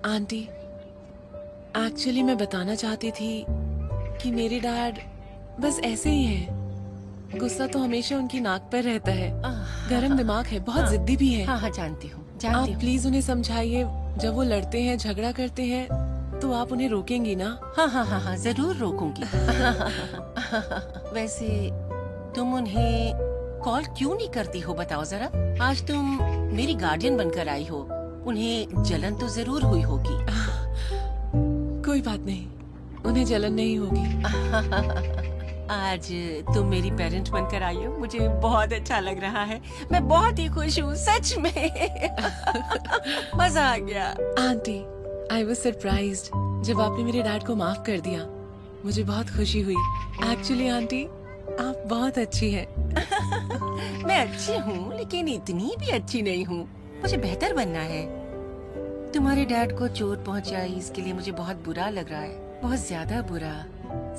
Aunty, actually मैं बताना चाहती थी कि मेरे डैड बस ऐसे ही हैं। गुस्सा तो हमेशा उनकी नाक पर रहता है। गरम दिमाग है, बहुत जिद्दी भी है। हाँ हाँ जानती हूँ आप प्लीज उन्हें समझाइए, जब वो लड़ते हैं, झगड़ा करते हैं, तो आप उन्हें रोकेंगी ना? हाँ हाँ हाँ हाँ जरूर रोकूंगी। वैसे तुम उन्हें कॉल क्यों नहीं करती हो, बताओ जरा। आज तुम मेरी गार्डियन बनकर आई हो, उन्हें जलन तो जरूर हुई होगी। कोई बात नहीं, उन्हें जलन नहीं होगी। आज तुम मेरी पेरेंट बनकर आई हो, मुझे बहुत अच्छा लग रहा है। मैं बहुत ही खुश हूँ, सच में। मजा आ गया। आंटी, आई वाज सरप्राइज्ड जब आपने मेरे डैड को माफ कर दिया। मुझे बहुत खुशी हुई। एक्चुअली आंटी, आप बहुत अच्छी हैं। मैं अच्छी हूँ, लेकिन इतनी भी अच्छी नहीं हूँ। मुझे बेहतर बनना है। तुम्हारे डैड को चोट पहुँचाई, इसके लिए मुझे बहुत बुरा लग रहा है, बहुत ज्यादा बुरा,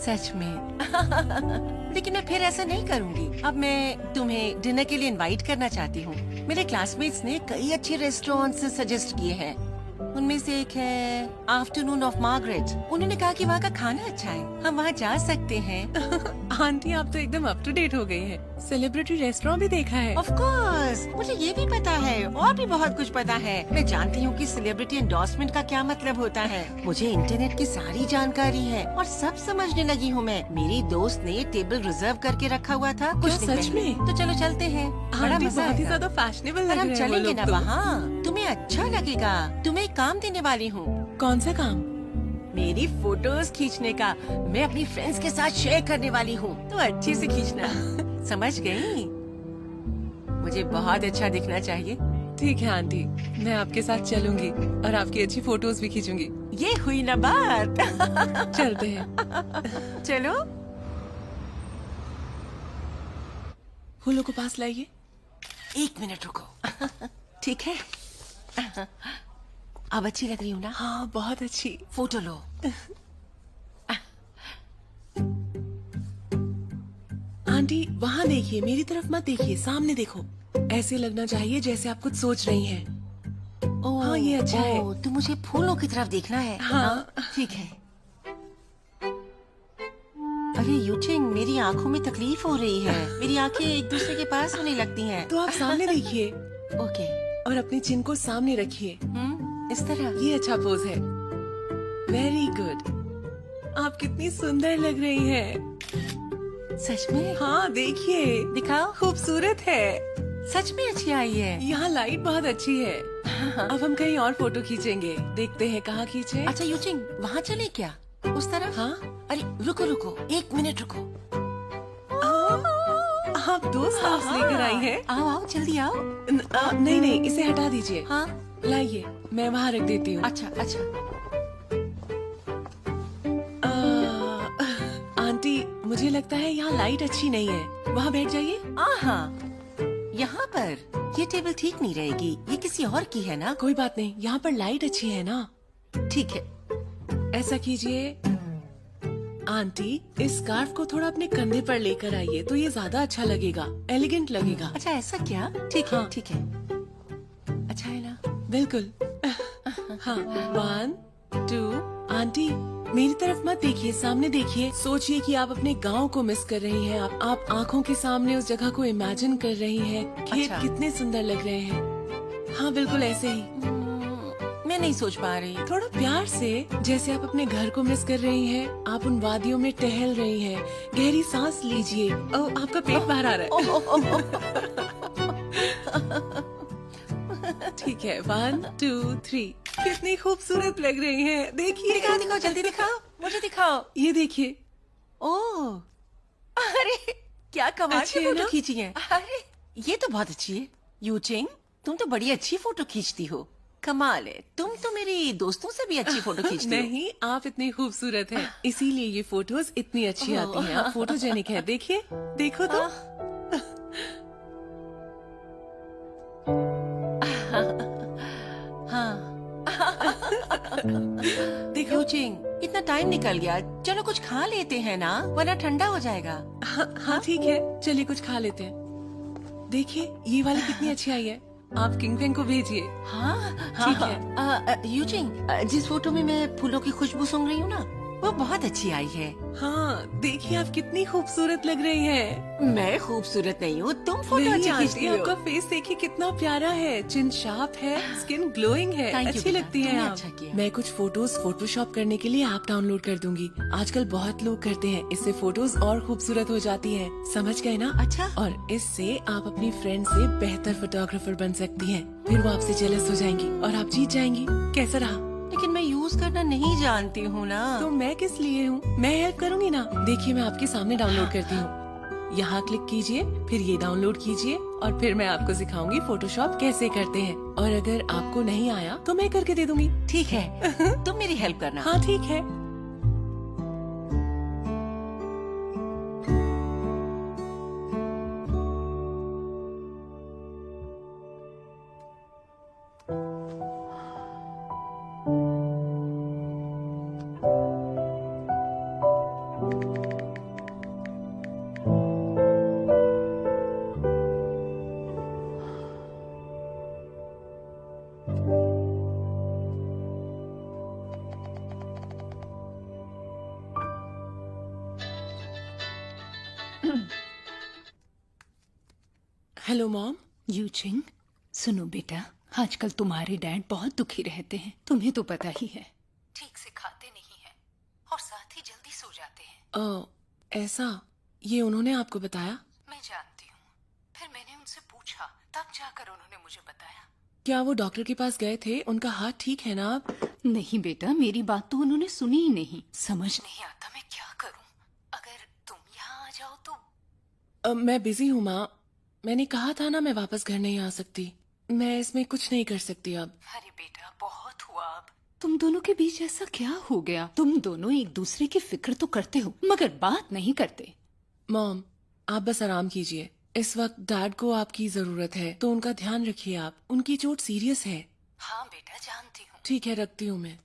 सच में। लेकिन मैं फिर ऐसा नहीं करूँगी। अब मैं तुम्हें डिनर के लिए इनवाइट करना चाहती हूँ। मेरे क्लासमेट्स ने कई अच्छे रेस्टोरेंट्स सजेस्ट किए हैं। उनमें से एक है आफ्टरनून ऑफ मार्गरेट। उन्होंने कहा कि वहाँ का खाना अच्छा है, हम वहाँ जा सकते हैं। आंटी, आप तो एकदम अप टू डेट हो गई हैं। सेलिब्रिटी रेस्टोरेंट भी देखा है? ऑफ कोर्स, मुझे ये भी पता है और भी बहुत कुछ पता है। मैं जानती हूँ कि सेलिब्रिटी एंडोर्समेंट का क्या मतलब होता है। मुझे इंटरनेट की सारी जानकारी है और सब समझने लगी हूँ मैं। मेरी दोस्त ने टेबल रिजर्व करके रखा हुआ था कुछ दिन सच पहले। में? तो चलो चलते हैं, बड़ा आंटी, मजा बहुत ही आएगा। ज्यादा फैशनेबल लग पर रहे हम हैं वो चलेंगे लोग ना तो। वहाँ, तुम्हें अच्छा लगेगा। तुम्हें एक काम देने वाली हूँ, कौन सा काम? मेरी फोटोज खींचने का। मैं अपनी फ्रेंड्स के साथ शेयर करने वाली हूँ, तो अच्छे से खींचना। समझ गई? मुझे बहुत अच्छा दिखना चाहिए। ठीक है आंटी, मैं आपके साथ चलूंगी और आपकी अच्छी फोटोज भी खींचूंगी। ये हुई ना बात। चलते हैं। चलो। फूलों को पास लाइए। 1 मिनट रुको। ठीक है, अब अच्छी लग रही हूँ ना? हाँ, बहुत अच्छी। फोटो लो। आंटी, वहाँ देखिए, मेरी तरफ मत देखिए, सामने देखो। ऐसे लगना चाहिए जैसे आप कुछ सोच रही हैं। हाँ, ये अच्छा है। तो मुझे फूलों की तरफ देखना है। हाँ। ठीक है। अरे यूचिंग, मेरी आँखों में तकलीफ हो रही है। मेरी आँखें एक दूसरे के पास होने लगती हैं। तो आप सामने देखिए ओके। और अपने चिन को सामने रखिए। इस तरह? ये अच्छा पोज है। Very good. आप कितनी सुंदर लग रही हैं। सच में? हाँ, देखिए, दिखाओ। खूबसूरत है। सच में अच्छी आई है। यहाँ लाइट बहुत अच्छी है। अब हम कहीं और फोटो खींचेंगे। देखते हैं कहाँ खींचे। अच्छा यूचिंग, वहाँ चले क्या? उस तरफ? हाँ। अरे रुको रुको, 1 मिनट रुको। आप 2 स्कार्फ्स लेकर आई हैं? आओ आओ, जल्दी आओ। नहीं नहीं, इसे हटा दीजिए। हाँ। लाइए, मैं वहाँ रख देती हूँ। अच्छा अच्छा। आंटी, मुझे लगता है यहाँ लाइट अच्छी नहीं है। वहाँ बैठ जाइए। हाँ, यहाँ पर ये टेबल ठीक नहीं रहेगी, ये किसी और की है ना? कोई बात नहीं, यहाँ पर लाइट अच्छी है ना। ठीक है। ऐसा कीजिए आंटी, इस स्कार्फ को थोड़ा अपने कंधे पर लेकर आइए, तो ये ज्यादा अच्छा लगेगा, एलिगेंट लगेगा। अच्छा ऐसा क्या? ठीक है हाँ। ठीक है। अच्छा है ना? बिल्कुल। हाँ, 1 2। आंटी, मेरी तरफ मत देखिए, सामने देखिए। सोचिए कि आप अपने गांव को मिस कर रही हैं। आप आंखों के सामने उस जगह को इमेजिन कर रही हैं। खेत अच्छा। कितने सुंदर लग रहे हैं। हाँ, बिल्कुल ऐसे ही। मैं नहीं सोच पा रही। थोड़ा प्यार से, जैसे आप अपने घर को मिस कर रही हैं। आप उन वादियों में टहल रही हैं। गहरी सांस लीजिए। ओह, आपका पेट बाहर आ रहा है। ठीक है, 1 2 3। कितनी खूबसूरत लग रही हैं। देखिए। दिखाओ दिखाओ, जल्दी दिखाओ, मुझे दिखाओ। ये देखिए। ओह, अरे क्या कमाल अच्छी की है फोटो ना? खींची है। अरे ये तो बहुत अच्छी है। यूचिंग, तुम तो बड़ी अच्छी फोटो खींचती हो। कमाल है, तुम तो मेरी दोस्तों से भी अच्छी फोटो खींचती हो। नहीं, आप इतनी खूबसूरत हैं, इसीलिए ये फोटोज इतनी अच्छी आती हैं। आप फोटोजेनिक हैं, देखिए, देखो तो। देखो। यूचिंग, इतना टाइम निकल गया, चलो कुछ खा लेते हैं ना, वरना ठंडा हो जाएगा। हाँ ठीक है, चलिए कुछ खा लेते हैं। देखिए, ये वाली कितनी अच्छी आई है। आप किंग फेंग को भेजिए। हाँ ठीक है। यूचिंग, जिस फोटो में मैं फूलों की खुशबू सूंघ रही हूँ ना, वो बहुत अच्छी आई है। हाँ, देखिए आप कितनी खूबसूरत लग रही हैं। मैं खूबसूरत नहीं हूँ, तुम फोटो नहीं अच्छी आंटी, खींचती हो। आपका फेस देखिए कितना प्यारा है। चिन शार्प है, स्किन ग्लोइंग है, Thank you, अच्छी बेटा, लगती है तुमने आप। अच्छा किया। मैं कुछ फोटोज फोटोशॉप करने के लिए ऐप डाउनलोड कर दूंगी। आजकल बहुत लोग करते हैं, इससे फोटोज और खूबसूरत हो जाती हैं। समझ गए ना? अच्छा। और इससे आप अपनी फ्रेंड से बेहतर फोटोग्राफर बन सकती हैं। फिर वो आपसे जेलस हो जाएंगी और आप जीत जाएंगी। कैसा रहा? लेकिन मैं यूज करना नहीं जानती हूँ ना। तो मैं किस लिए हूँ? मैं हेल्प करूँगी ना। देखिए, मैं आपके सामने डाउनलोड करती हूँ। यहाँ क्लिक कीजिए, फिर ये डाउनलोड कीजिए और फिर मैं आपको सिखाऊंगी फोटोशॉप कैसे करते हैं। और अगर आपको नहीं आया तो मैं करके दे दूंगी। ठीक है, तुम मेरी हेल्प करना। हाँ ठीक है। Hello mom. यूचिंग, सुनो बेटा, आजकल तुम्हारे डैड बहुत दुखी रहते हैं, तुम्हें तो पता ही है। ठीक से खाते नहीं हैं और साथ ही जल्दी सो जाते हैं। ऐसा, ये उन्होंने आपको बताया? मैं जानती हूँ, फिर मैंने उनसे पूछा, तब जाकर उन्होंने मुझे बताया। क्या वो डॉक्टर के पास गए थे? उनका हाथ ठीक है ना अब? नहीं बेटा, मेरी बात तो उन्होंने सुनी ही नहीं। समझ नहीं आता मैं क्या करूँ। अगर तुम यहाँ आ जाओ तो। मैं बिजी हूँ माँ। मैंने कहा था ना, मैं वापस घर नहीं आ सकती। मैं इसमें कुछ नहीं कर सकती अब। अरे बेटा, बहुत हुआ अब। तुम दोनों के बीच ऐसा क्या हो गया? तुम दोनों एक दूसरे की फिक्र तो करते हो मगर बात नहीं करते। मॉम, आप बस आराम कीजिए। इस वक्त डैड को आपकी जरूरत है, तो उनका ध्यान रखिए आप। उनकी चोट सीरियस है। हाँ बेटा, जानती हूँ। ठीक है, रखती हूँ मैं।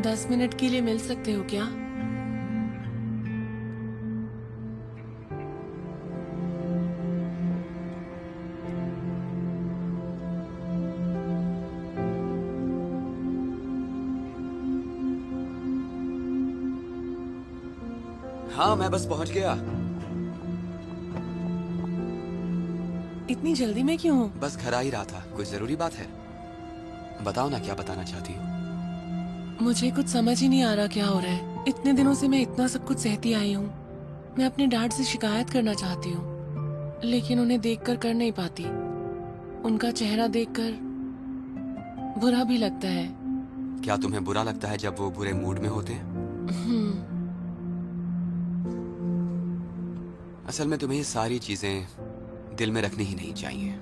दस मिनट के लिए मिल सकते हो क्या? हाँ, मैं बस पहुंच गया। इतनी जल्दी में क्यों हो? बस घर आ ही रहा था। कोई जरूरी बात है? बताओ ना, क्या बताना चाहती हो? मुझे कुछ समझ ही नहीं आ रहा क्या हो रहा है। इतने दिनों से मैं इतना सब कुछ सहती आई हूँ। मैं अपने डैड से शिकायत करना चाहती हूँ, लेकिन उन्हें देखकर कर नहीं पाती। उनका चेहरा देखकर बुरा भी लगता है। क्या तुम्हें बुरा लगता है जब वो बुरे मूड में होते हैं? असल में तुम्हें ये सारी चीजें दिल में रखनी ही नहीं चाहिए।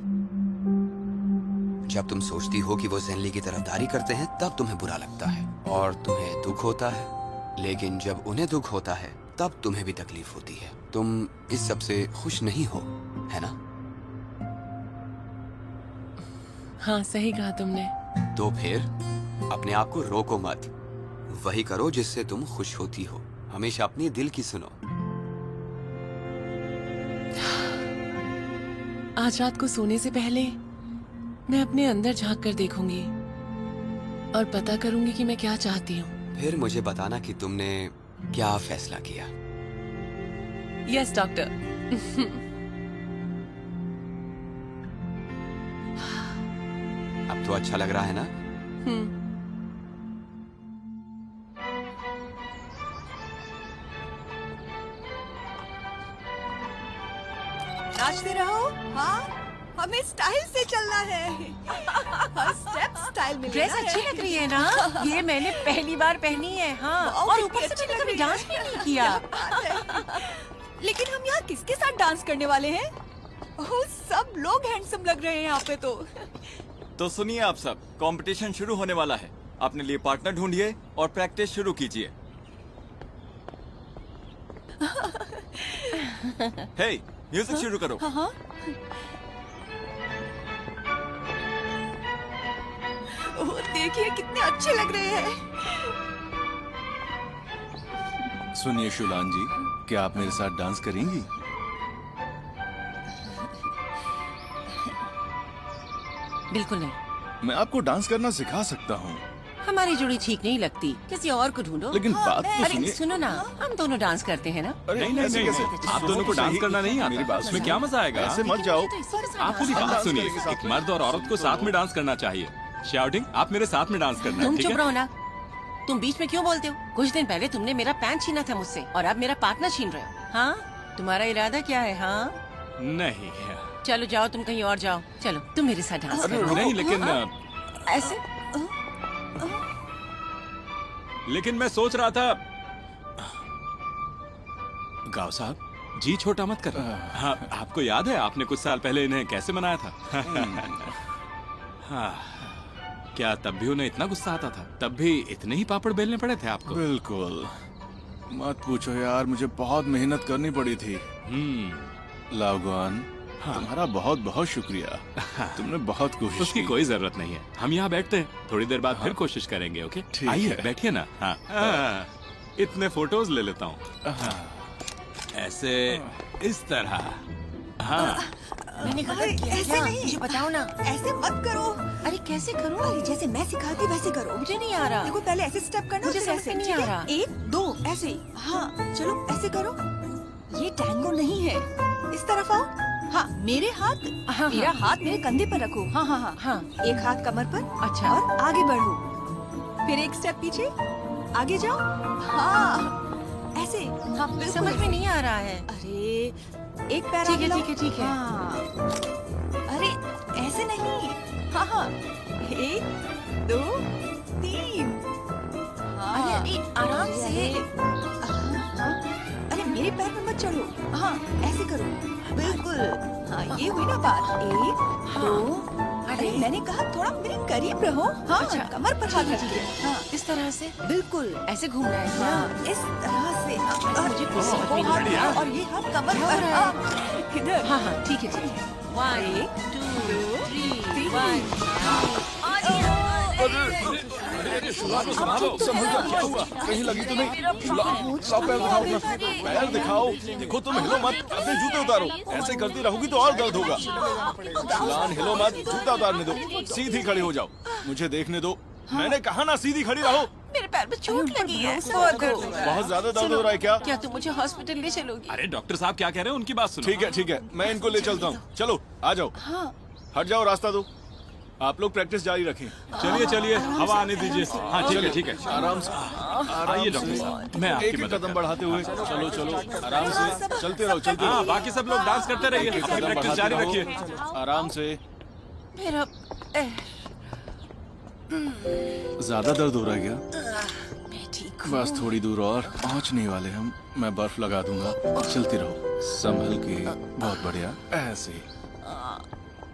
जब तुम सोचती हो कि वो ज़ेनली की तरफदारी करते हैं, तब तुम्हें बुरा लगता है और तुम्हें दुख होता है। लेकिन जब उन्हें दुख होता है, तब तुम्हें भी तकलीफ होती है। तुम इस सब से खुश नहीं हो, है ना? हाँ, सही कहा तुमने। तो फिर अपने आप को रोको मत। वही करो जिससे तुम खुश होती हो। हमेशा अपने दिल की सुनो। आज रात को सोने से पहले मैं अपने अंदर झांक कर देखूंगी और पता करूंगी कि मैं क्या चाहती हूँ। फिर मुझे बताना कि तुमने क्या फैसला किया। Yes doctor. अब तो अच्छा लग रहा है ना? नाचते रहो। हाँ, हमें स्टाइल से चलना है। हर स्टेप स्टाइल मिलेगा। ड्रेस अच्छी लग रही है ना? ये मैंने पहली बार पहनी है। हाँ, और ऊपर से मैंने कभी डांस भी नहीं किया। लेकिन हम यहाँ किसके साथ डांस करने वाले हैं? ओह, सब लोग हैंडसम लग रहे हैं यहाँ पे तो सुनिए आप सब, कंपटीशन शुरू होने वाला है। अपने लिए पार्टनर ढूंढिए और प्रैक्टिस शुरू कीजिए। हे, म्यूजिक शुरू करो। हाँ। ओह, देखिए कितने अच्छे लग रहे हैं। सुनिए शुलान जी, क्या आप मेरे साथ डांस करेंगी? बिल्कुल नहीं। मैं आपको डांस करना सिखा सकता हूँ, हमारी जोड़ी ठीक नहीं लगती, किसी और को ढूंढो। लेकिन बात तो अरे सुनिए। सुनो ना, हम दोनों डांस करते हैं ना? अरे नहीं नहीं ऐसे नहीं, कैसे? आप दोनों को डांस करना नहीं आता। मेरी बात इसमें क्या मजा आएगा? ऐसे मत जाओ। आप पूरी हम बात डांस सुनिए, करेंगे साथ एक में। मर्द और औरत को साथ में डांस करना चाहिए। शाउटिंग, आप मेरे साथ में डांस करना, तुम ठीक चुप है? रहो ना। तुम बीच में क्यों बोलते हो? कुछ दिन पहले तुमने मेरा पैंट छीना था मुझसे और अब मेरा पार्टनर छीन रहे हो। हाँ, तुम्हारा इरादा क्या है? हाँ, नहीं चलो जाओ, तुम कहीं और जाओ। चलो तुम मेरे साथ डांस करो। नहीं, लेकिन ऐसे लेकिन मैं सोच रहा था। गाँव साहब, जी छोटा मत कर। हाँ, आपको याद है आपने कुछ साल पहले इन्हें कैसे मनाया था? हाँ, क्या तब भी उन्हें इतना गुस्सा आता था? तब भी इतने ही पापड़ बेलने पड़े थे आपको? बिल्कुल मत पूछो यार, मुझे बहुत मेहनत करनी पड़ी थी। लावगान, तुम्हारा बहुत बहुत शुक्रिया। तुमने बहुत कोशिश उसकी की। कोई जरूरत नहीं है। हम यहाँ बैठते हैं, थोड़ी देर बाद फिर कोशिश करेंगे। ओके, ठीक आइए है। बैठिए ना। हाँ, इतने फोटोज ले लेता हूँ। ऐसे, इस तरह। हाँ, मैंने गलत अरे, किया ऐसे क्या? नहीं। मुझे बताओ ना। ऐसे मत करो। अरे कैसे करूँ? अरे जैसे मैं सिखाती वैसे करो। मुझे नहीं आ रहा। देखो पहले ऐसे स्टेप करना, मुझे फिर समझ ऐसे, में नहीं ठीक आ है? रहा। 1 2 ऐसे ही। हाँ, चलो ऐसे करो। ये टैंगो नहीं है। इस तरफ आओ। हाँ, मेरे हाथ, हाँ, मेरा हाँ। हाथ मेरे कंधे पर रखो। हाँ हाँ हाँ हाँ। एक हाथ कमर पर। अच्छा। और आगे बढ़ो। फिर एक स्टेप पीछे, आगे जाओ। हाँ, ऐसे। हाँ, बिल्कुल समझ में ऐसे। नहीं आ रहा है। अरे एक पैर ठीक आगे है, लाओ। ठीक है, ठीक है। हाँ। अरे ऐसे नहीं। हाँ हाँ, 1 2 3। अरे अरे आराम से। अरे मेरे पैर पे मत चढ़ो। हाँ, ऐसे करो। बिल्कुल। हाँ, ये हुई ना बात। 1 2। अरे मैंने कहा थोड़ा मेरे करीब रहो। हाँ, अच्छा, कमर पर हाथ रखिए। हाँ, इस तरह से बिल्कुल। ऐसे घूमना है क्या? हाँ, इस तरह से। और मुझे कुछ समझ वो में नहीं हाथ आ रहा। और ये हाथ कमर क्या हो पर। रहा है? हाँ, इधर। हाँ हाँ, ठीक है, ठीक है। 1 2 3 1। कहीं लगी तो नहीं? लाओ पैर दिखाओ अपना। पैर दिखाओ। देखो तुम हिलो मत, अपने जूते उतारो। ऐसे करती रहोगी तो और दर्द होगा। शुलान हिलो मत, जूता उतारने दो। सीधी खड़ी हो जाओ, मुझे देखने दो। मैंने कहा ना सीधी खड़ी रहो। मेरे पैर में चोट लगी है। बहुत दर्द हो रहा है। बहुत ज्यादा दर्द हो रहा है क्या? क्या तुम मुझे हॉस्पिटल ले चलोगी? अरे डॉक्टर साहब क्या कह रहे हैं, उनकी बात सुनो। ठीक है, मैं इनको ले चलता हूँ। चलो आ जाओ। हट जाओ, रास्ता दो। आप लोग प्रैक्टिस जारी रखें। चलिए चलिए, हवा आने दीजिए। हाँ ठीक है, ठीक है। आराम से, आइए डॉक्टर साहब, मैं आपकी एक एक मदद कदम करता बढ़ाते हुए। चलो चलो, आराम से चलते रहो, चलते हूँ। हाँ, रहो। बाकी सब लोग डांस करते रहिए, अपनी कदम प्रैक्टिस बढ़ाते जारी रहो। रखिए। आराम से। मेरा ज्यादा दर्द हो रहा है क्या? मैं ठीक हूँ। बस थोड़ी दूर और, पहुंचने वाले हम। मैं बर्फ लगा दूंगा, चलती रहो संभल के। बहुत बढ़िया, ऐसे।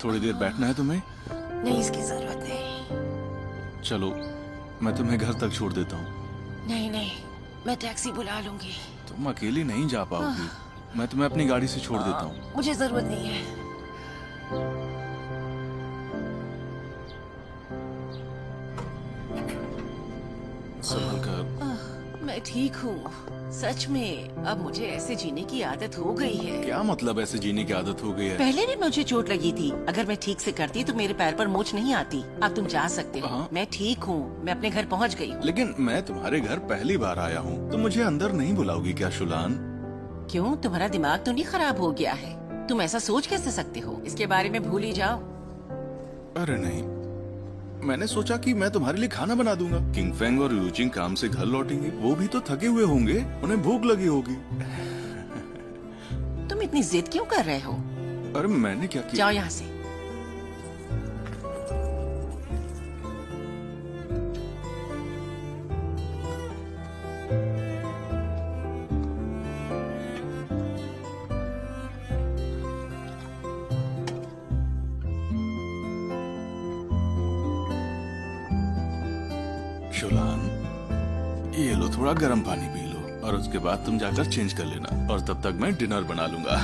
थोड़ी देर बैठना है तुम्हें? नहीं, इसकी जरूरत नहीं। चलो मैं तुम्हें घर तक छोड़ देता हूँ। नहीं नहीं, मैं टैक्सी बुला लूंगी। तुम अकेली नहीं जा पाओगी, मैं तुम्हें अपनी गाड़ी से छोड़ देता हूँ। मुझे जरूरत नहीं है। संभल कर। मैं ठीक हूँ, सच में। अब मुझे ऐसे जीने की आदत हो गई है। क्या मतलब ऐसे जीने की आदत हो गई है? पहले भी मुझे चोट लगी थी। अगर मैं ठीक से करती तो मेरे पैर पर मोच नहीं आती। अब तुम जा सकते हो। हाँ। मैं ठीक हूँ, मैं अपने घर पहुँच गई हूँ। लेकिन मैं तुम्हारे घर पहली बार आया हूँ, तुम मुझे अंदर नहीं बुलाओगी क्या शुलान? क्यों, तुम्हारा दिमाग तो नहीं खराब हो गया है? तुम ऐसा सोच कैसे सकते हो? इसके बारे में भूल ही जाओ। अरे नहीं, मैंने सोचा कि मैं तुम्हारे लिए खाना बना दूंगा। किंग फेंग और यूजिंग काम से घर लौटेंगे, वो भी तो थके हुए होंगे, उन्हें भूख लगी होगी। तुम इतनी जिद क्यों कर रहे हो? अरे मैंने क्या किया? जाओ यहाँ से। शुलान, ये लो थोड़ा गर्म पानी पी लो और उसके बाद तुम जाकर चेंज कर लेना, और तब तक मैं डिनर बना लूंगा।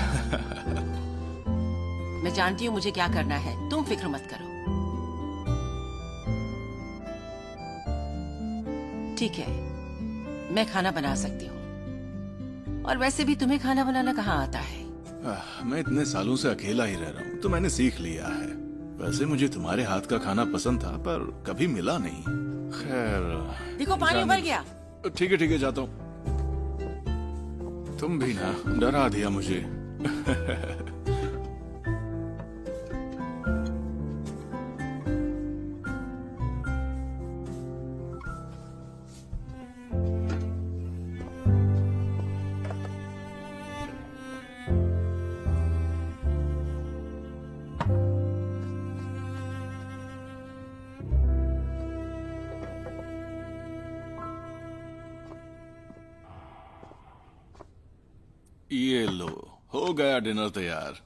मैं जानती हूँ मुझे क्या करना है, तुम फिक्र मत करो। ठीक है, मैं खाना बना सकती हूँ। और वैसे भी तुम्हें खाना बनाना कहाँ आता है? मैं इतने सालों से अकेला ही रह रहा हूँ, तो मैंने सीख लिया है। वैसे मुझे तुम्हारे हाथ का खाना पसंद था, पर कभी मिला नहीं। खैर, देखो पानी उबल गया। ठीक है जाता हूँ। तुम भी ना डरा दिया मुझे। ये लो, हो गया डिनर तैयार।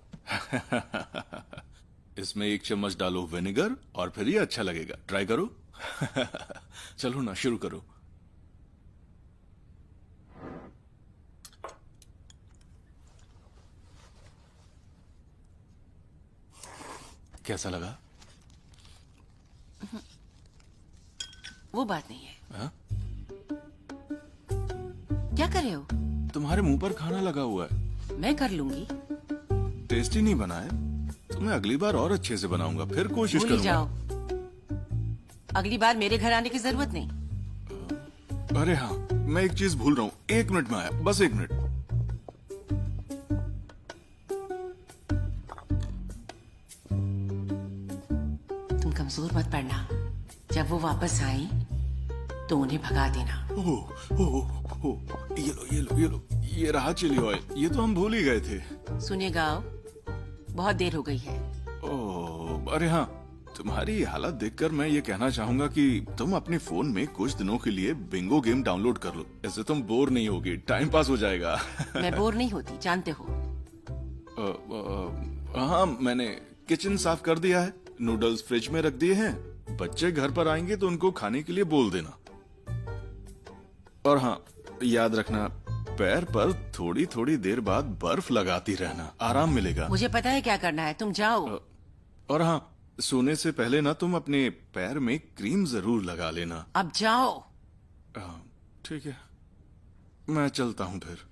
इसमें 1 चम्मच डालो विनेगर और फिर ये अच्छा लगेगा, ट्राई करो। चलो ना, शुरू करो। कैसा लगा? वो बात नहीं है। हाँ? क्या कर रहे हो? तुम्हारे मुंह पर खाना लगा हुआ है। मैं कर लूंगी। टेस्टी नहीं बना है तो मैं अगली बार और अच्छे से बनाऊंगा, फिर कोशिश भूल ही करूंगा। जाओ। अगली बार मेरे घर आने की जरूरत नहीं। अरे हाँ, मैं एक चीज भूल रहा हूँ। 1 मिनट में आया, बस 1 मिनट। तुम कमजोर मत पड़ना। जब वो वापस आई तो उन्हें भगा देना। ये लो, ये रहा चिली ऑयल। ये तो हम भूल ही गए थे। सुनिए गाओ, बहुत देर हो गई है। ओह, अरे हाँ, तुम्हारी ये हालत देखकर मैं ये कहना चाहूंगा कि तुम अपने फोन में कुछ दिनों के लिए बिंगो गेम डाउनलोड कर लो। ऐसे तुम बोर नहीं होगी, टाइम पास हो जाएगा। मैं बोर नहीं होती, जानते हो। हाँ, मैंने किचन साफ कर दिया है, नूडल्स फ्रिज में रख दिए हैं। बच्चे घर पर आएंगे तो उनको खाने के लिए बोल देना। और हाँ, याद रखना, पैर पर थोड़ी थोड़ी देर बाद बर्फ लगाती रहना, आराम मिलेगा। मुझे पता है क्या करना है, तुम जाओ। और हाँ, सोने से पहले ना तुम अपने पैर में क्रीम जरूर लगा लेना। अब जाओ। ठीक है, मैं चलता हूँ फिर।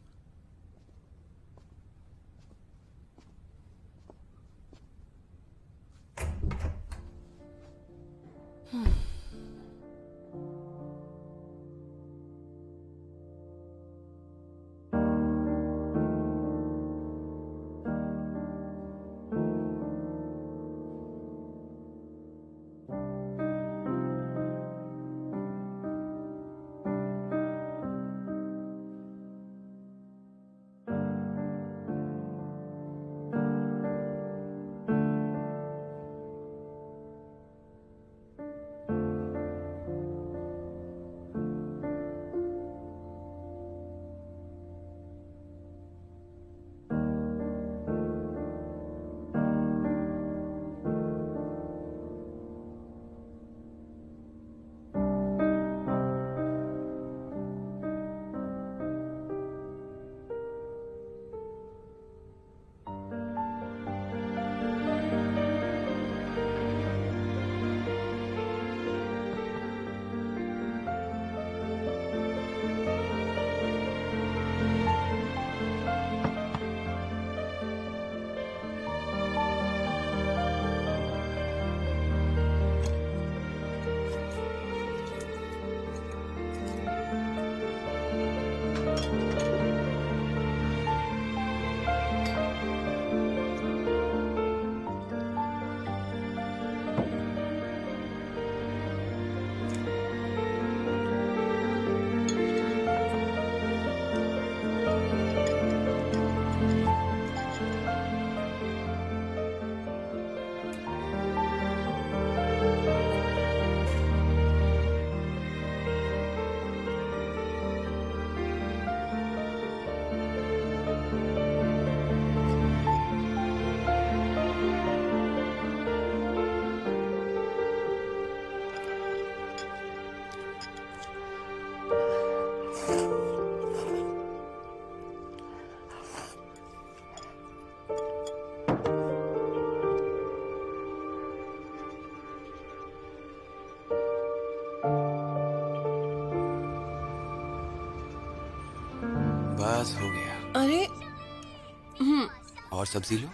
और सब्जी लो।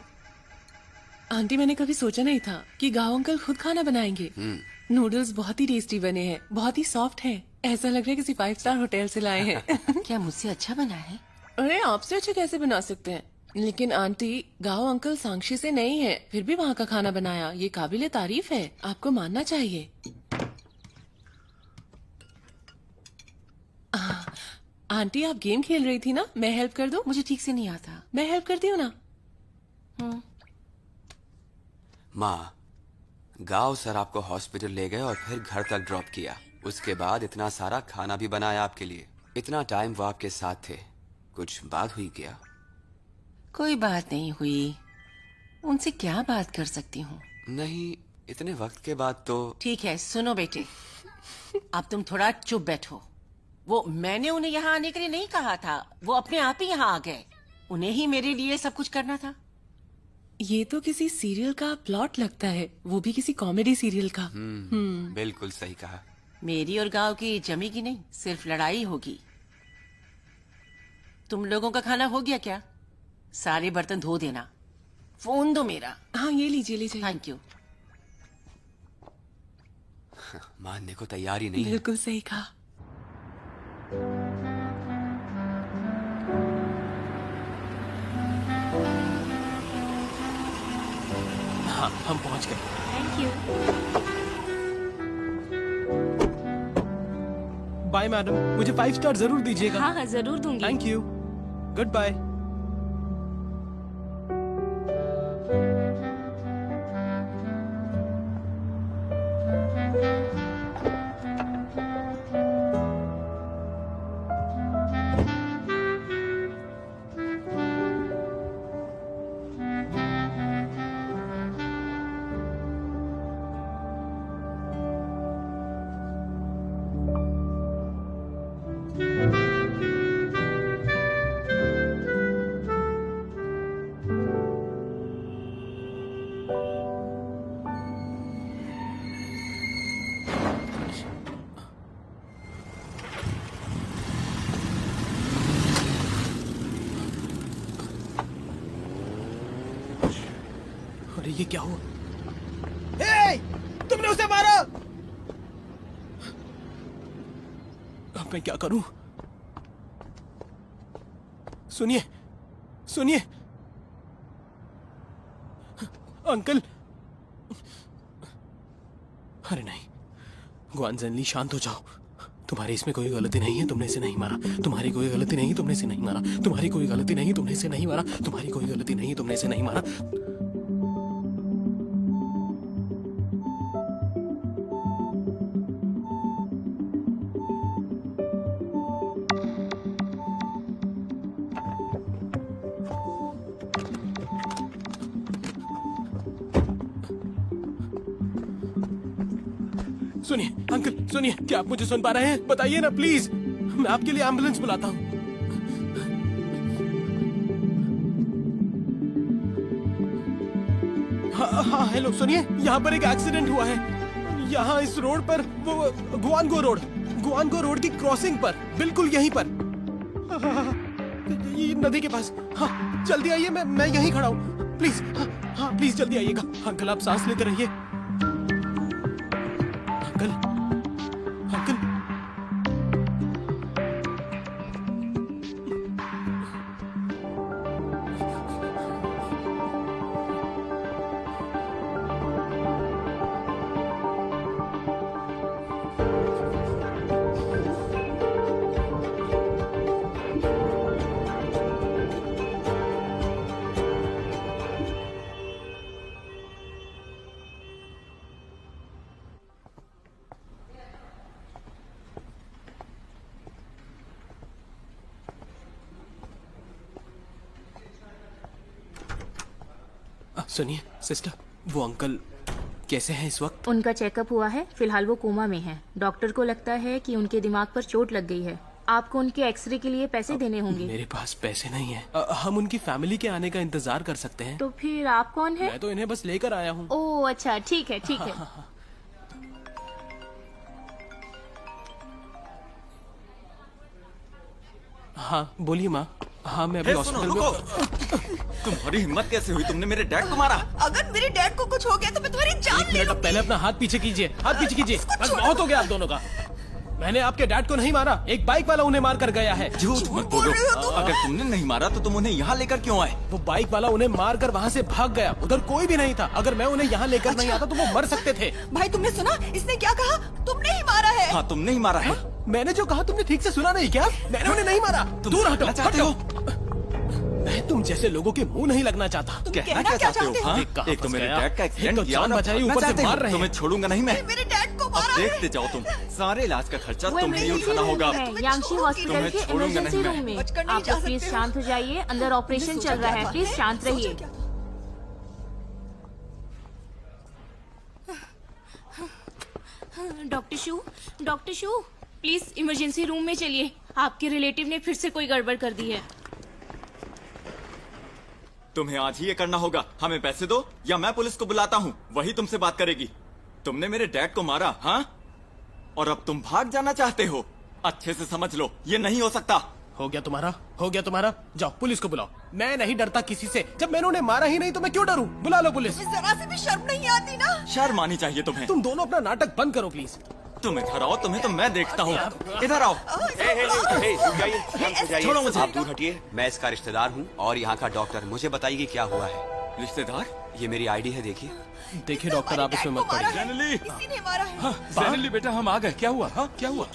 आंटी, मैंने कभी सोचा नहीं था कि गाँव अंकल खुद खाना बनाएंगे। नूडल्स बहुत ही टेस्टी बने हैं, बहुत ही सॉफ्ट हैं। ऐसा लग रहा है किसी 5 स्टार होटल से लाए हैं। क्या मुझसे अच्छा बना है? अरे आपसे अच्छे कैसे बना सकते हैं? लेकिन आंटी, गाँव अंकल सांक्षी से नहीं है, फिर भी वहाँ का खाना बनाया, ये काबिले तारीफ है, आपको मानना चाहिए। आंटी, आप गेम खेल रही थी ना, मैं हेल्प कर दूं? मुझे ठीक से नहीं आता। मैं हेल्प करती हूँ ना। माँ, गांव सर आपको हॉस्पिटल ले गए और फिर घर तक ड्रॉप किया। उसके बाद इतना सारा खाना भी बनाया आपके लिए। इतना टाइम वो आपके साथ थे, कुछ बात हुई क्या? कोई बात नहीं हुई। उनसे क्या बात कर सकती हूँ? नहीं, इतने वक्त के बाद तो। ठीक है, सुनो बेटे, अब तुम थोड़ा चुप बैठो। वो मैंने उन्हें यहाँ आने के लिए नहीं कहा था, वो अपने आप ही यहाँ आ गए। उन्हें ही मेरे लिए सब कुछ करना था। ये तो किसी सीरियल का प्लॉट लगता है, वो भी किसी कॉमेडी सीरियल का। बिल्कुल सही कहा। मेरी और गांव की जमेगी नहीं, सिर्फ लड़ाई होगी। तुम लोगों का खाना हो गया क्या? सारे बर्तन धो देना। फोन दो मेरा। हाँ, ये लीजिए लीजिए। Thank you. मानने को तैयार ही नहीं है। बिल्कुल सही कहा। हाँ, हम पहुंच गए। Thank you. बाय मैडम, मुझे 5 स्टार जरूर दीजिएगा। हाँ हाँ, जरूर दूंगी। Thank you. Good bye. अरे ये क्या हुआ? हे! तुमने उसे मारा! अब मैं क्या करूं? सुनिए, सुनिए, अंकल। अरे नहीं, गुआन ज़ेनली, शांत हो जाओ। तुम्हारी इसमें कोई गलती नहीं है, तुमने इसे नहीं मारा। तुम्हारी कोई गलती नहीं, तुमने इसे नहीं मारा। तुम्हारी कोई गलती नहीं, तुमने इसे नहीं मारा। तुम्हारी कोई गलती नहीं, तुमने इसे नहीं मारा। सुनिए अंकल, सुनिए, क्या आप मुझे सुन पा रहे हैं? बताइए ना प्लीज, मैं आपके लिए एम्बुलेंस बुलाता हूँ। हाँ हेलो, सुनिए, यहाँ पर एक एक्सीडेंट हुआ है। यहाँ इस रोड पर, वो गुआनगो रोड की क्रॉसिंग पर, बिल्कुल यहीं पर। ये नदी के पास। हाँ जल्दी आइए, मैं यहीं खड़ा हूँ, प्लीज। हाँ प्लीज जल्दी आइएगा। अंकल आप सांस लेते रहिए। Uncle, uncle. सुनिए सिस्टर, वो अंकल कैसे हैं इस वक्त? उनका चेकअप हुआ है, फिलहाल वो कोमा में हैं। डॉक्टर को लगता है कि उनके दिमाग पर चोट लग गई है। आपको उनके एक्सरे के लिए पैसे देने होंगे। मेरे पास पैसे नहीं है। हम उनकी फैमिली के आने का इंतजार कर सकते हैं। तो फिर आप कौन है? मैं तो इन्हें बस लेकर आया हूँ। ओह अच्छा, ठीक है ठीक है। हाँ बोलिए माँ। हाँ मैं अभी हॉस्पिटल में। तुम्हारी हिम्मत कैसे हुई? तुमने मेरे डैड को मारा? अगर मेरे डैड को कुछ हो गया तो मैं तुम्हारी जान ले मिनट, लूंगी। पहले अपना हाथ पीछे कीजिए, हाथ पीछे कीजिए। बस बहुत हो गया आप दोनों का। मैंने आपके डैड को नहीं मारा, एक बाइक वाला उन्हें मार कर गया है। झूठ मत बोलो। अगर तुमने नहीं मारा तो तुम उन्हें यहाँ लेकर क्यों आए? वो बाइक वाला उन्हें मार कर वहाँ से भाग गया, उधर कोई भी नहीं था। अगर मैं उन्हें यहाँ लेकर नहीं आता तो वो मर सकते थे। भाई तुमने सुना इसने क्या कहा? तुमने ही मारा है। हाँ तुमने ही मारा है। मैंने जो कहा तुमने ठीक से सुना नहीं क्या? मैंने उन्हें नहीं मारा। दूर हटो, हटो। मैं तुम जैसे लोगों के मुंह नहीं लगना चाहता। कहना क्या चाहते हो? हाँ? एक तो मेरे डैड का एक्सीडेंट किया, जान बचाई, ऊपर से मार रहे हैं। तुम्हें छोड़ूंगा नहीं मैं। मेरे डैड को मारा अब है। देखते जाओ तुम, सारे इलाज का खर्चा तुम्हें ही उठाना होगा। यांशी हॉस्पिटल तुम्हें के छोड़ूंगा इमरजेंसी नहीं रूम में। बचकर नहीं आप जा प्लीज सकते हो। शांत हो जाइए, अंदर ऑपरेशन चल रहा है, प्लीज शांत रहिए। Doctor shoe please emergency room में चलिए। आपके रिलेटिव ने फिर से कोई गड़बड़ कर दी है। तुम्हें आज ही ये करना होगा। हमें पैसे दो या मैं पुलिस को बुलाता हूँ, वही तुमसे बात करेगी। तुमने मेरे डैड को मारा, हाँ? और अब तुम भाग जाना चाहते हो? अच्छे से समझ लो, ये नहीं हो सकता। हो गया तुम्हारा, हो गया तुम्हारा। जाओ पुलिस को बुलाओ। मैं नहीं डरता किसी से। जब मैंने उन्हें मारा ही नहीं तो मैं क्यों डरूं? बुला लो पुलिस। जरा से भी शर्म नहीं आती ना? शर्म आनी चाहिए तुम्हें। तुम दोनों अपना नाटक बंद करो प्लीज। तुम इधर आओ, तुम्हें तो मैं देखता हूँ। इधर आओ। छोड़ो मुझे। आप दूर हटिए। मैं इसका रिश्तेदार हूँ और यहाँ का डॉक्टर। मुझे बताइए कि क्या हुआ है। रिश्तेदार? ये मेरी आईडी है, देखिए। देखिए डॉक्टर, आप इसमें मत पड़िए। जैनली, इसी ने मारा है। जैनली बेटा, हम आ गए। क्या हुआ? हाँ क्या हुआ?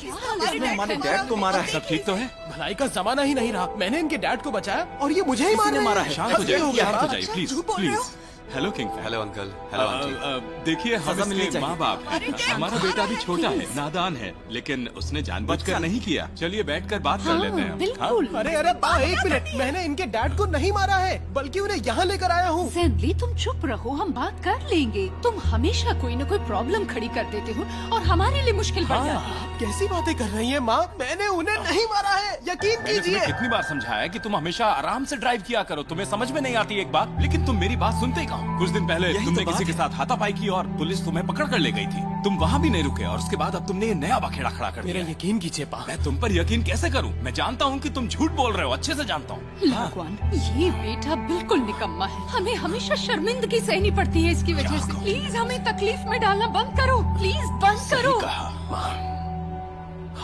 हमारे डैड को मारा है। सब ठीक तो है? भलाई का जमाना ही नहीं रहा। मैंने इनके डैड को बचाया और ये मुझे ही मार रहे हैं। शांत हो जाइए, शांत हो जाइए प्लीज झूठ बोल रहे हो? Please. Hello king. Hello uncle. Hello aunty. देखिए, हम सजा मिलनी इसके चाहिए। माँ बाप हैं। हमारा बेटा भी छोटा है, नादान है, लेकिन उसने जानबूझकर नहीं किया। चलिए बैठकर बात कर लेते हैं हम। बिल्कुल। अरे अरे बा, एक मिनट। मैंने इनके डैड को नहीं मारा है, बल्कि उन्हें यहाँ लेकर आया हूँ। जैनली तुम चुप रहो, हम बात कर लेंगे। तुम हमेशा कोई न कोई प्रॉब्लम खड़ी कर देते हो और हमारे लिए मुश्किल बढ़ जाती है। आप कैसी बातें कर रही हैं माँ? मैंने उन्हें नहीं मारा है, यकीन मैंने तुम्हें कीजिए। कितनी बार समझाया कि तुम हमेशा आराम से ड्राइव किया करो। तुम्हें समझ में नहीं आती एक बात, लेकिन तुम मेरी बात सुनते कहाँ? कुछ दिन पहले तुमने किसी के साथ हाथापाई की और पुलिस तुम्हें पकड़ कर ले गई थी। तुम वहाँ भी नहीं रुके और उसके बाद अब तुमने ये नया बखेड़ा खड़ा कर मेरा दिया। यकीन कीजिए पा। मैं तुम पर यकीन कैसे करूं? मैं जानता हूं कि तुम झूठ बोल रहे हो, अच्छे से जानता हूं। भगवान, ये बेटा बिल्कुल निकम्मा है। हमें हमेशा शर्मिंदगी सहनी पड़ती है इसकी वजह से। प्लीज हमें तकलीफ में डालना बंद करो, प्लीज बंद करो।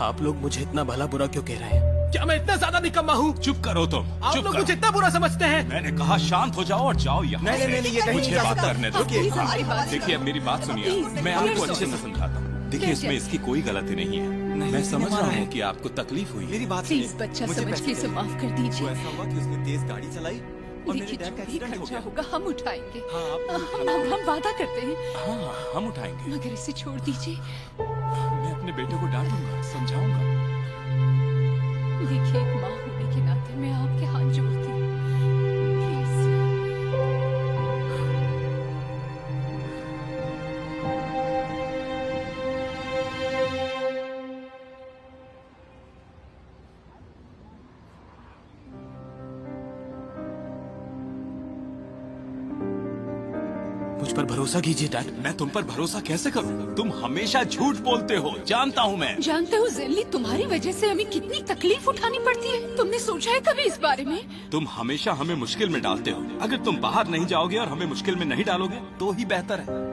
आप लोग मुझे इतना भला बुरा क्यों कह रहे हैं? क्या मैं इतना ज्यादा निकम्मा हूँ? चुप करो तुम। आप चुप लोग करो। मुझे इतना बुरा समझते हैं? मैंने कहा शांत हो जाओ और जाओ यहाँ नहीं, से। नहीं, नहीं, ये कहीं मुझे नहीं जा बात सकता। करने दो। प्लीज हमारी बात देखिए, अब मेरी बात सुनिए। प्लीज, मैं आपको प्लीज अच्छे से समझाता हूँ। देखिए, इसमें इसकी कोई गलती नहीं है। मैं समझ रहा हूँ कि आपको तकलीफ हुई है। मेरी बात प्लीज सुनिए। बच्चा मुझे समझ पैसे के इसे चाहिए। माफ कर तो दीजिए। ऐसा हुआ कि उसने तेज गाड़ी चलाई और मेरे देखिए, डैड का जो भी एक्सीडेंट हो खर्चा गया। होगा हम उठाएंगे। हाँ, आप हम वादा करते हैं, हाँ, हम उठाएंगे। मगर इसे छोड़ दीजिए। मैं अपने बेटे को डांटूंगा, समझाऊंगा। देखिए, एक माँ होने के नाते मैं आपके हाथ जोड़ती हूँ। प्लीज। मुझ पर भरोसा कीजिए डैड। मैं तुम पर भरोसा कैसे करूं? तुम हमेशा झूठ बोलते हो, जानता हूं मैं। जानते हो जैनली, तुम्हारी वजह से हमें कितनी तकलीफ उठानी पड़ती है। तुमने सोचा है कभी इस बारे में? तुम हमेशा हमें मुश्किल में डालते हो। अगर तुम बाहर नहीं जाओगे और हमें मुश्किल में नहीं डालोगे तो ही बेहतर है।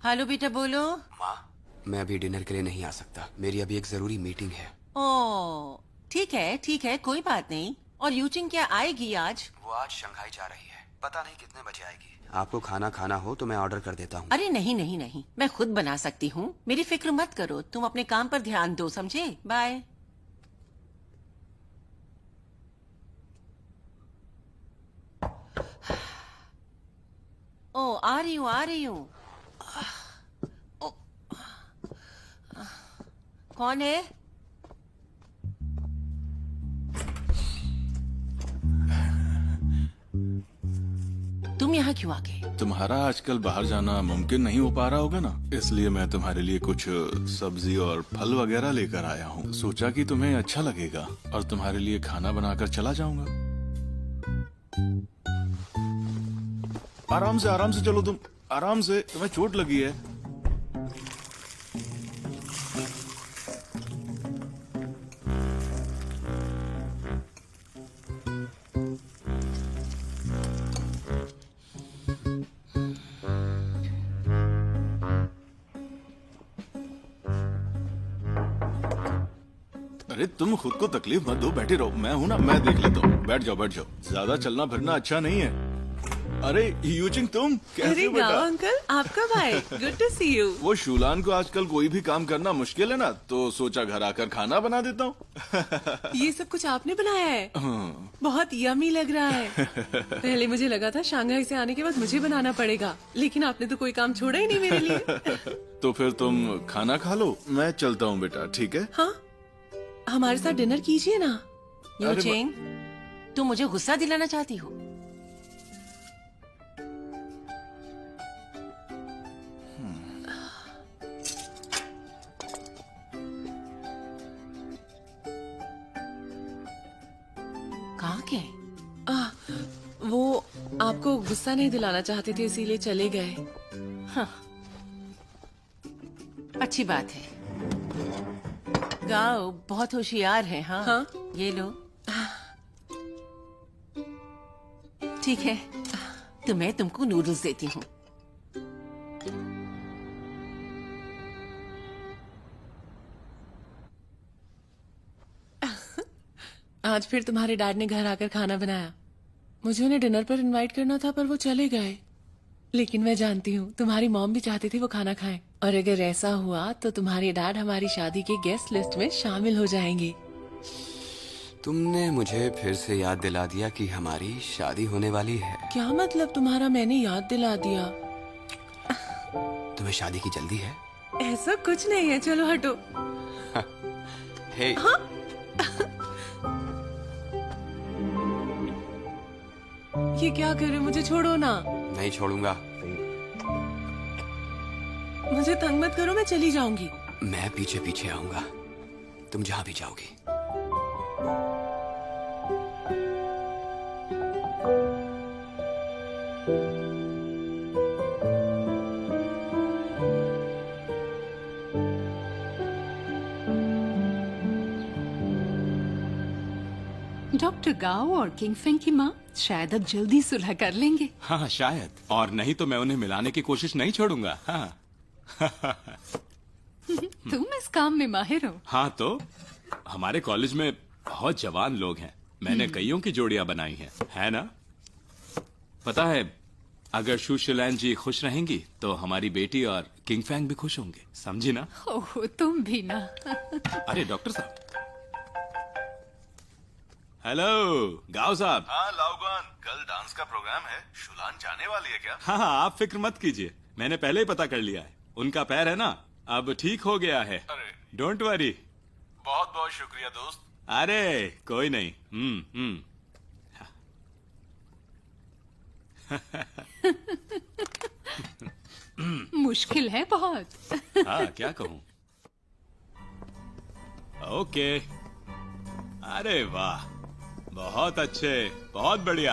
हेलो बेटा, बोलो। माँ, मैं अभी डिनर के लिए नहीं आ सकता। मेरी अभी एक जरूरी मीटिंग है। ओ ठीक है, कोई बात नहीं। और यूचिंग क्या आएगी आज? वो आज शंघाई जा रही है, पता नहीं कितने बजे आएगी। आपको खाना खाना हो तो मैं ऑर्डर कर देता हूँ। अरे नहीं नहीं नहीं, मैं खुद बना सकती हूँ। मेरी फिक्र मत करो, तुम अपने काम पर ध्यान दो, समझे? बाय। ओ आ रही हूँ। कौन है? तुम तुम यहाँ क्यों आ गए? तुम्हारा आजकल बाहर जाना मुमकिन नहीं हो पा रहा होगा ना, इसलिए मैं तुम्हारे लिए कुछ सब्जी और फल वगैरह लेकर आया हूँ। सोचा कि तुम्हें अच्छा लगेगा और तुम्हारे लिए खाना बनाकर चला जाऊंगा। आराम से चलो, तुम आराम से, तुम्हें चोट लगी है। अरे तुम खुद को तकलीफ मत दो, बैठे रहो, मैं हूं ना, मैं देख लेता हूँ। बैठ जाओ बैठ जाओ, ज्यादा चलना फिरना अच्छा नहीं है। अरे यूचिंग, तुम कैसे अरे हो बेटा? गाओ अंकल, आप कब आए? Good to see you. वो शूलान को आजकल कोई भी काम करना मुश्किल है ना, तो सोचा घर आकर खाना बना देता हूँ। ये सब कुछ आपने बनाया है? बहुत यमी लग रहा है। पहले मुझे लगा था शंघाई से आने के बाद मुझे बनाना पड़ेगा, लेकिन आपने तो कोई काम छोड़ा ही नहीं मेरे लिए। तो फिर तुम खाना खा लो, मैं चलता हूँ बेटा, ठीक है? हाँ, हमारे साथ डिनर कीजिए ना। यूचिंग, तुम मुझे गुस्सा दिलाना चाहती हो? कहाँ के? वो आपको गुस्सा नहीं दिलाना चाहते थे, इसीलिए चले गए। हाँ, अच्छी बात है। गाओ बहुत होशियार है। हाँ, हाँ? ये लो। ठीक है, तो मैं तुमको नूडल्स देती हूँ। आज फिर तुम्हारे डैड ने घर आकर खाना बनाया। मुझे उन्हें डिनर पर इनवाइट करना था, पर वो चले गए। लेकिन मैं जानती हूँ तुम्हारी मॉम भी चाहती थी वो खाना खाएं, और अगर ऐसा हुआ तो तुम्हारे डैड हमारी शादी के गेस्ट लिस्ट में शामिल हो जाएंगे। तुमने मुझे फिर से याद दिला दिया कि हमारी शादी होने वाली है। क्या मतलब तुम्हारा मैंने याद दिला दिया? तुम्हें शादी की जल्दी है? ऐसा कुछ नहीं है, चलो हटो। हे, ये क्या कर रहे हो? मुझे छोड़ो ना। नहीं छोड़ूंगा। मुझे तंग मत करो, मैं चली जाऊंगी। मैं पीछे पीछे आऊंगा, तुम जहाँ भी जाओगी। डॉक्टर गाओ और किंगफेंग की माँ शायद अब जल्दी सुलह कर लेंगे। हाँ शायद, और नहीं तो मैं उन्हें मिलाने की कोशिश नहीं छोड़ूंगा। हाँ। तुम इस काम में माहिर हो। हाँ तो हमारे कॉलेज में बहुत जवान लोग हैं, मैंने कईयों की जोड़ियां बनाई हैं, है ना? पता है, अगर शू शिलैन जी खुश रहेंगी तो हमारी बेटी और किंगफैंग भी खुश होंगे, समझी ना? ओह, तुम भी ना। अरे डॉक्टर साहब। हेलो गाओ साहब। हाँ लाओगान, कल डांस का प्रोग्राम है, शुलान जाने वाली है क्या? हाँ आप फिक्र मत कीजिए, मैंने पहले ही पता कर लिया है। उनका पैर है ना, अब ठीक हो गया है। Don't worry. बहुत बहुत शुक्रिया दोस्त। अरे कोई नहीं। मुश्किल है बहुत। हाँ क्या कहूँ। ओके। अरे वाह, बहुत अच्छे, बहुत बढ़िया।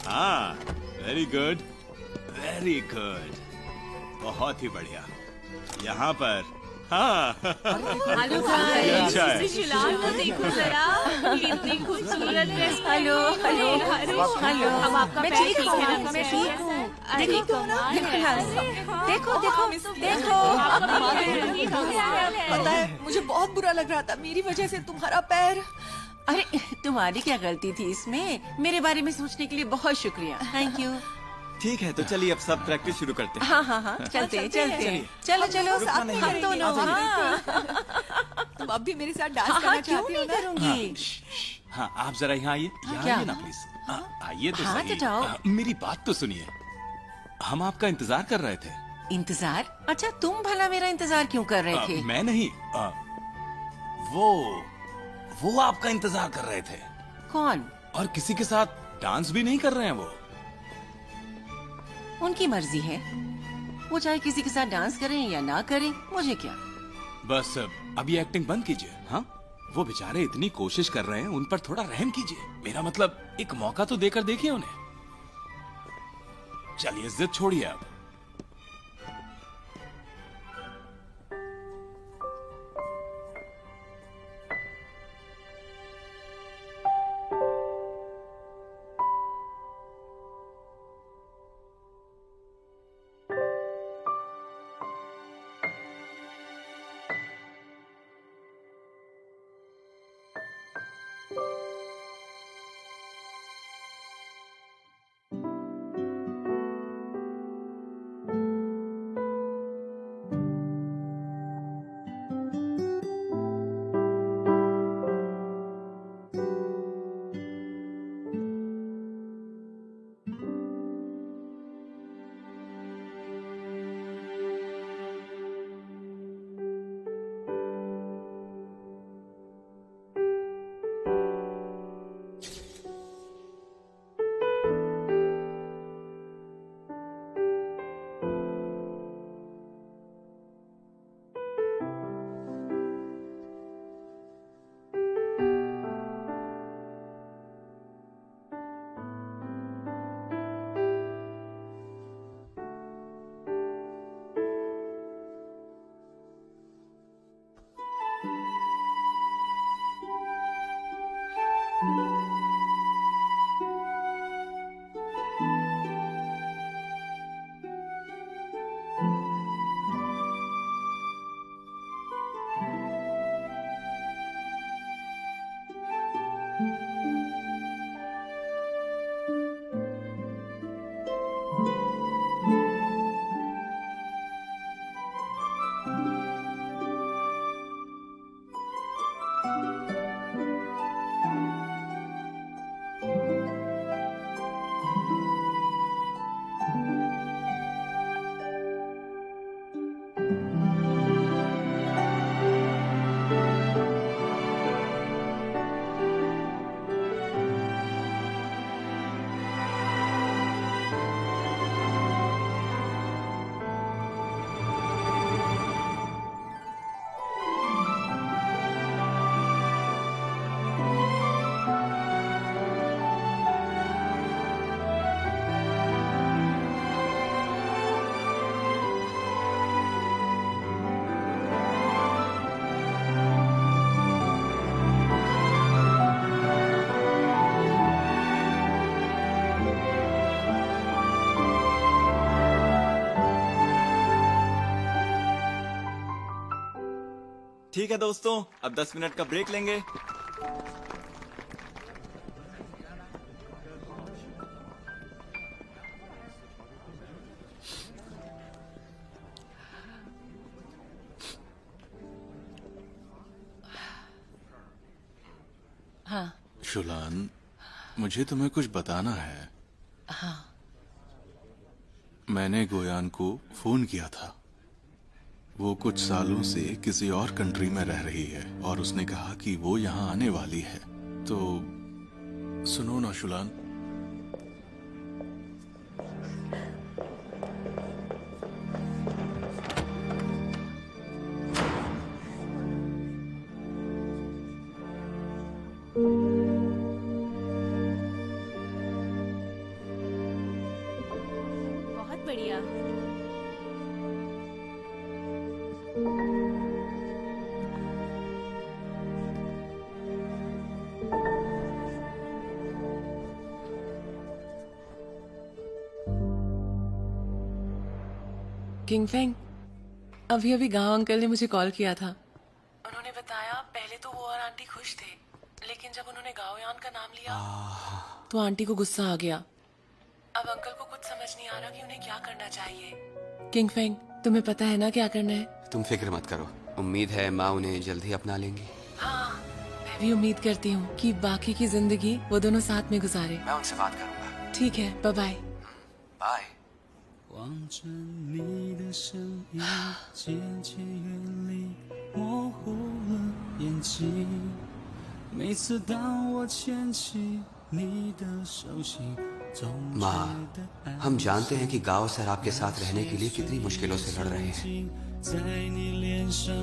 हाँ, वेरी गुड, वेरी गुड, बहुत ही बढ़िया। यहाँ पर हाँ। हेलो अच्छा है। देखो जरा, कितनी खूबसूरत ड्रेस। हेलो हेलो हेलो, अब आपका मैं पैर ठीक ठीक हूँ, है ना? मैं ठीक हूँ। अरे देखो देखो देखो। पता है, मुझे बहुत बुरा लग रहा था, मेरी वजह से तुम्हारा पैर। अरे तुम्हारी क्या गलती थी इसमें? मेरे बारे में सोचने के लिए बहुत शुक्रिया। Thank you. ठीक है, तो चलिए अब सब प्रैक्टिस शुरू करते हैं। हाँ हाँ हाँ, चलते चलते। चलो चलो, साथ में हम दोनों। हाँ तुम अब भी मेरे साथ डांस हाँ, करना क्यों चाहती हो नहीं ना? करूँगी। हाँ आप जरा यहाँ आइए, यहाँ क्या? आइए ना प्लीज। आइए तो हाँ, सही। तो जाओ। मेरी बात तो सुनिए, हम आपका इंतजार कर रहे थे। इंतजार? अच्छा, तुम भला मेरा इंतजार क्यों कर रहे थे? मैं नहीं, वो आपका इंतजार कर रहे थे। कौन? और किसी के साथ डांस भी नहीं कर रहे हैं वो। उनकी मर्जी है, वो चाहे किसी के साथ डांस करें या ना करें, मुझे क्या। बस अभी एक्टिंग बंद कीजिए। हाँ, वो बेचारे इतनी कोशिश कर रहे हैं, उन पर थोड़ा रहम कीजिए। मेरा मतलब एक मौका तो देकर देखिए उन्हें। चलिए जिद छोड़िए अब। ठीक है दोस्तों, अब 10 मिनट का ब्रेक लेंगे। हाँ शुलान, मुझे तुम्हें कुछ बताना है। हाँ। मैंने गोयान को फोन किया था। वो कुछ सालों से किसी और कंट्री में रह रही है और उसने कहा कि वो यहाँ आने वाली है। तो सुनो ना शुलान, बहुत बढ़िया। किंग फेंग, अभी अभी गांव अंकल ने मुझे कॉल किया था। उन्होंने बताया पहले तो वो और आंटी खुश थे, लेकिन जब उन्होंने गाओयान का नाम लिया तो आंटी को गुस्सा आ गया। अब अंकल को कुछ समझ नहीं आ रहा कि उन्हें क्या करना चाहिए। किंग फेंग, तुम्हें पता है ना क्या करना है? तुम फिक्र मत करो, उम्मीद है माँ उन्हें जल्द ही अपना लेंगी। हाँ, मैं भी उम्मीद करती हूँ कि बाकी की जिंदगी वो दोनों साथ में गुजारे। मैं उनसे बात करूंगा। ठीक है, बाय बाय। बाय।望着你的身影渐渐远离，模糊了眼睛。每次当我牵起你的手心， माँ, हम जानते हैं कि गांव सर आपके साथ रहने के लिए कितनी मुश्किलों से लड़ रहे हैं। 在你脸上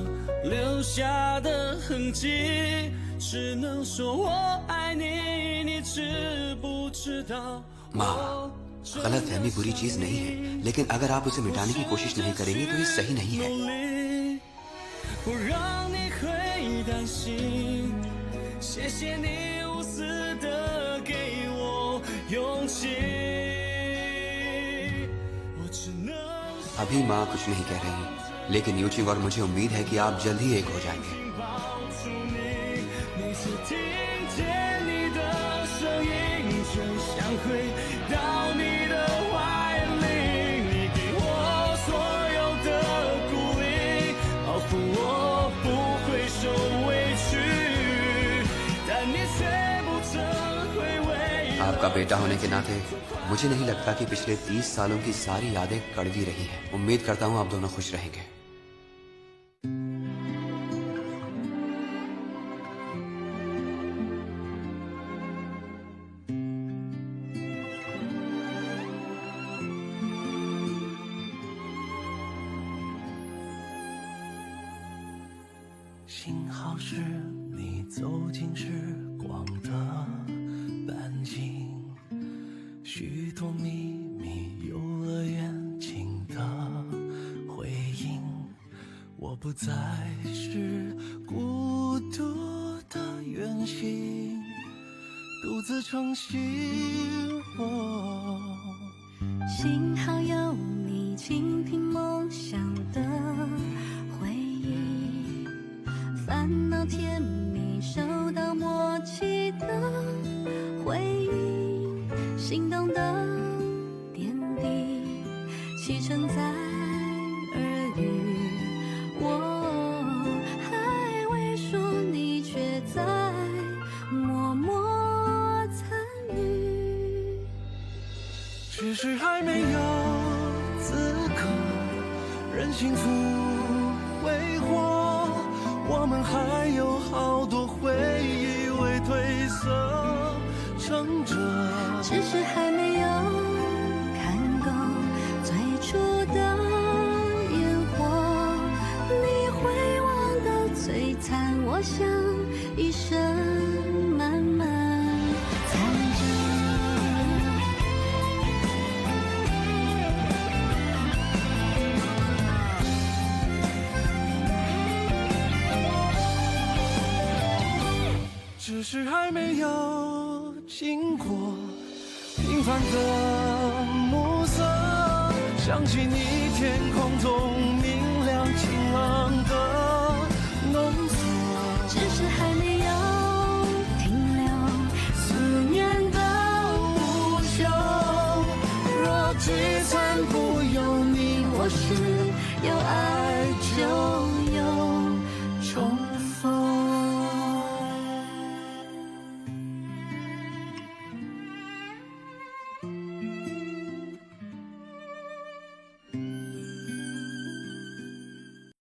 留下的痕迹，只能说我爱你，你知不知道？ माँ, गलतफहमी बुरी चीज नहीं है, लेकिन अगर आप उसे मिटाने की कोशिश नहीं करेंगे तो ये सही नहीं है। 不让你会担心，谢谢你无私的给我勇气。我只能 अभी माँ कुछ नहीं कह रही, लेकिन यूचिंग और मुझे उम्मीद है कि आप जल्द ही एक हो जाएंगे। 抱住你，每次听见你的声音，就像回到你的怀里，你给我所有的鼓励，保护我不会受委屈，但你却不曾回味。 आपका बेटा होने के नाते मुझे नहीं लगता कि पिछले 30 सालों की सारी यादें कड़वी रही हैं। उम्मीद करता हूँ आप दोनों खुश रहेंगे। 幸好是你走进时光的半径，许多秘密游乐园情的回应，我不再是孤独的远行，独自撑起我。幸好有你倾听梦想的回忆，烦恼甜蜜收到默契的回应，心动的点滴启程在耳语，我还未说，你却在默默参与，只是还没有资格任幸福挥霍，我们还有好多回忆未褪色撑着，只是还没有看够最初的烟火，你会忘得最惨，我想一生慢慢藏着。只是还没有经过平凡的暮色，想起你天空中明亮晴朗的浓缩，只是还没有停留思念的无休。若聚散不由你，或是有爱就